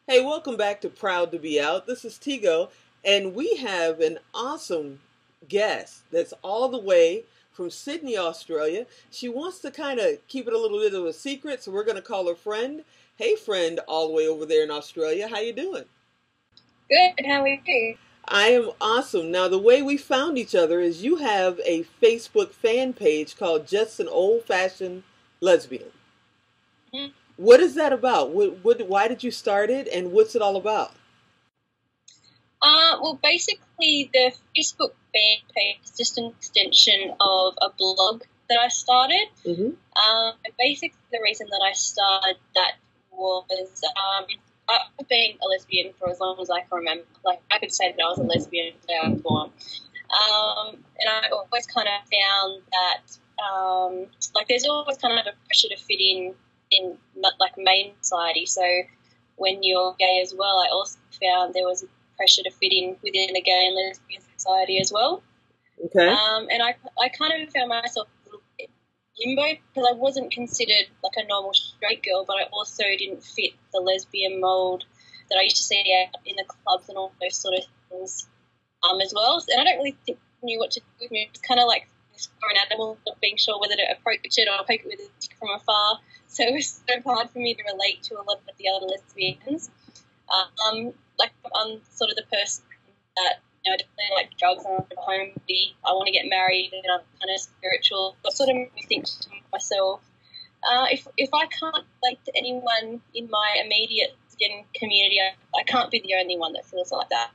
Hey, welcome back to Proud to Be Out. This is Tigo, and we have an awesome guest that's all the way from Sydney, Australia. She wants to kind of keep it a little bit of a secret, so we're going to call her Friend. Hey, Friend, all the way over there in Australia. How you doing? Good, how are you? I am awesome. Now, the way we found each other is you have a Facebook fan page called Just an Old-Fashioned Lesbian. Mhm. What is that about? Why did you start it, and what's it all about? Well, basically, the Facebook fan page is just an extension of a blog that I started. Mm-hmm. And basically, the reason that I started that was I've been a lesbian for as long as I can remember. Like, I could say that I was a lesbian the day I was born. And I always kind of found that, there's always kind of a pressure to fit in like main society. So when you're gay as well, I also found there was a pressure to fit in within the gay and lesbian society as well. Okay. And I kind of found myself a little bit limbo because I wasn't considered like a normal straight girl, but I also didn't fit the lesbian mold that I used to see out in the clubs and all those sort of things as well. And I don't really knew what to do with me. It was kind of like for an animal, not being sure whether to approach it or poke it with a stick from afar. So it was so hard for me to relate to a lot of the other lesbians. I'm sort of the person that, I definitely like drugs and I'm homely. I want to get married and I'm kind of spiritual. That sort of makes me think to myself, if I can't relate to anyone in my immediate lesbian community, I can't be the only one that feels like that.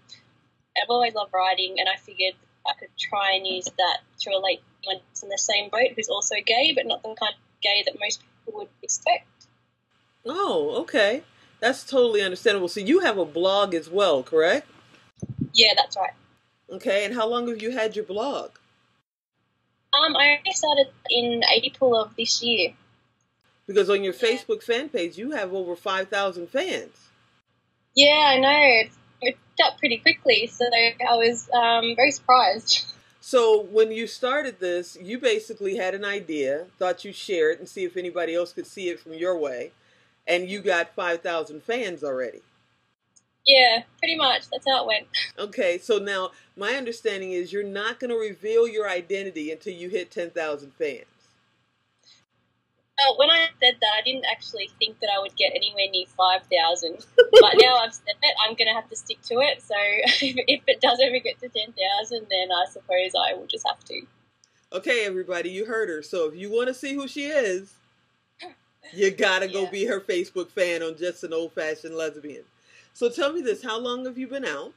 I've always loved writing, and I figured I could try and use that to relate to anyone who's in the same boat who's also gay, but not the kind of gay that most people would expect. Oh, okay. That's totally understandable. So you have a blog as well, correct? Yeah, that's right. Okay, and how long have you had your blog? I only started in April of this year. Because on your Yeah. Facebook fan page, you have over 5,000 fans. Yeah, I know. It picked up pretty quickly, so I was very surprised. So when you started this, you basically had an idea, thought you'd share it and see if anybody else could see it from your way, and you got 5,000 fans already. Yeah, pretty much. That's how it went. Okay, so now my understanding is you're not going to reveal your identity until you hit 10,000 fans. When I said that, I didn't actually think that I would get anywhere near 5,000. But now I've said it, I'm going to have to stick to it. So if it does ever get to 10,000, then I suppose I will just have to. Okay, everybody, you heard her. So if you want to see who she is, you got to go Yeah. be her Facebook fan on Just an Old-Fashioned Lesbian. So tell me this, how long have you been out?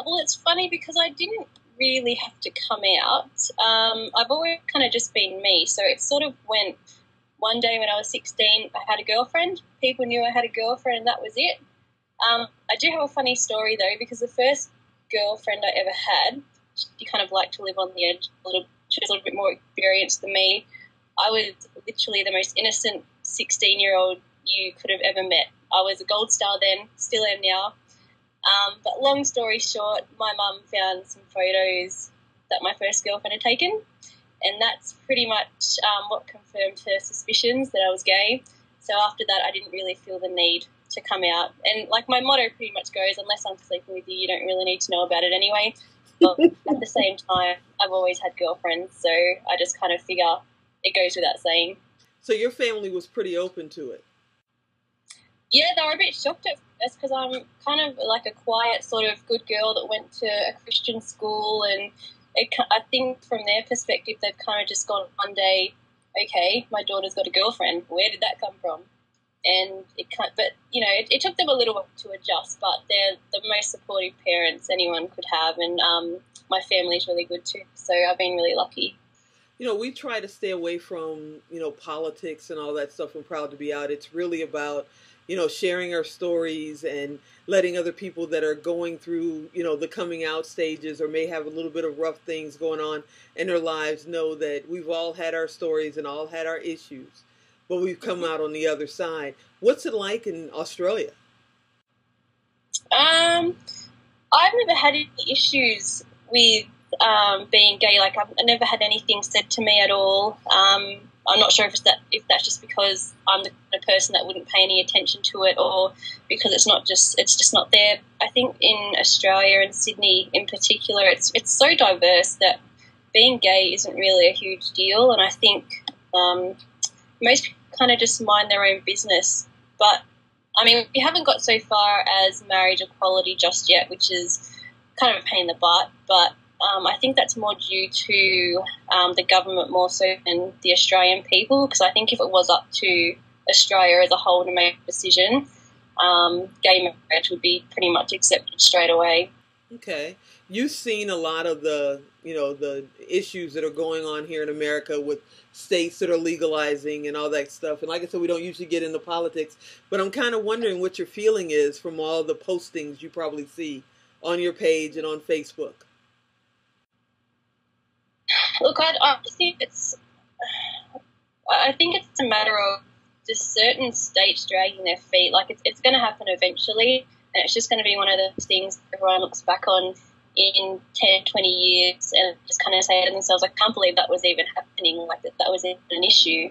Well, it's funny because I didn't really have to come out. I've always kind of just been me. So it sort of went one day when I was 16, I had a girlfriend. People knew I had a girlfriend and that was it. I do have a funny story though, because the first girlfriend I ever had, she kind of liked to live on the edge a little. She was a little bit more experienced than me. I was literally the most innocent 16-year-old you could have ever met. I was a gold star then, still am now. But long story short, my mum found some photos that my first girlfriend had taken, and that's pretty much what confirmed her suspicions that I was gay. So after that, I didn't really feel the need to come out. And like my motto pretty much goes, unless I'm sleeping with you, you don't really need to know about it anyway. But at the same time, I've always had girlfriends, so I just kind of figure it goes without saying. So your family was pretty open to it. Yeah, they were a bit shocked at first because I'm kind of like a quiet sort of good girl that went to a Christian school, and I think from their perspective they've kind of just gone one day, okay, my daughter's got a girlfriend. Where did that come from? And it took them a little while to adjust, but they're the most supportive parents anyone could have, and my family's really good too. So I've been really lucky. We try to stay away from, politics and all that stuff and Proud to Be Out. It's really about, sharing our stories and letting other people that are going through, the coming out stages or may have a little bit of rough things going on in their lives know that we've all had our stories and all had our issues, but we've come out on the other side. What's it like in Australia? I've never had any issues with being gay. Like I've never had anything said to me at all. I'm not sure if that's just because I'm the kind of person that wouldn't pay any attention to it, or because it's just not there. I think in Australia and Sydney in particular, it's so diverse that being gay isn't really a huge deal, and I think most people kind of just mind their own business. But I mean, we haven't got so far as marriage equality just yet, which is kind of a pain in the butt, but I think that's more due to the government more so than the Australian people, because I think if it was up to Australia as a whole to make a decision, gay marriage would be pretty much accepted straight away. Okay. You've seen a lot of the, the issues that are going on here in America with states that are legalizing and all that stuff. And like I said, we don't usually get into politics, but I'm kind of wondering what your feeling is from all the postings you probably see on your page and on Facebook. Look, I think it's a matter of just certain states dragging their feet. Like it's going to happen eventually, and it's just going to be one of those things everyone looks back on in 10, 20 years and just kind of say to themselves, I can't believe that was even happening, like that was even an issue.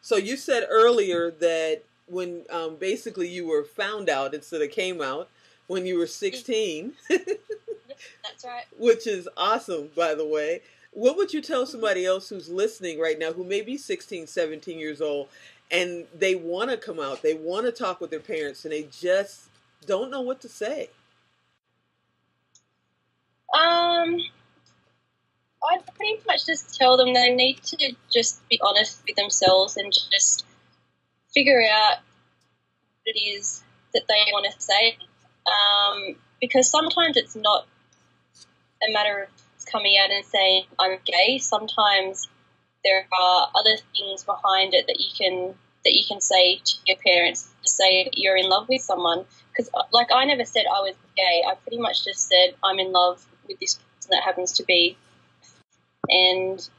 So you said earlier that when basically you were found out instead of came out when you were 16. That's right. Which is awesome, by the way. What would you tell somebody else who's listening right now who may be 16, 17 years old and they want to come out, they want to talk with their parents, and they just don't know what to say? I'd pretty much just tell them they need to just be honest with themselves and just figure out what it is that they want to say. Because sometimes it's not a matter of coming out and saying I'm gay. Sometimes there are other things behind it that you can say to your parents to say that you're in love with someone. Because like I never said I was gay. I pretty much just said I'm in love with this person that happens to be, and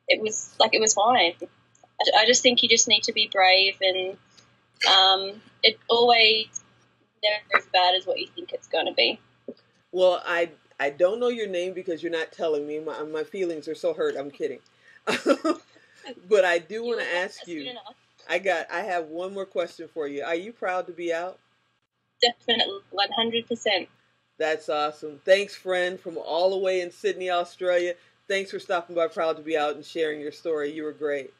it was fine. I just think you just need to be brave, and it always never as bad as what you think it's going to be. Well, I don't know your name because you're not telling me. My feelings are so hurt. I'm kidding. But I do want to ask you. I have one more question for you. Are you proud to be out? Definitely, 100%. That's awesome. Thanks, friend, from all the way in Sydney, Australia. Thanks for stopping by Proud to Be Out and sharing your story. You were great.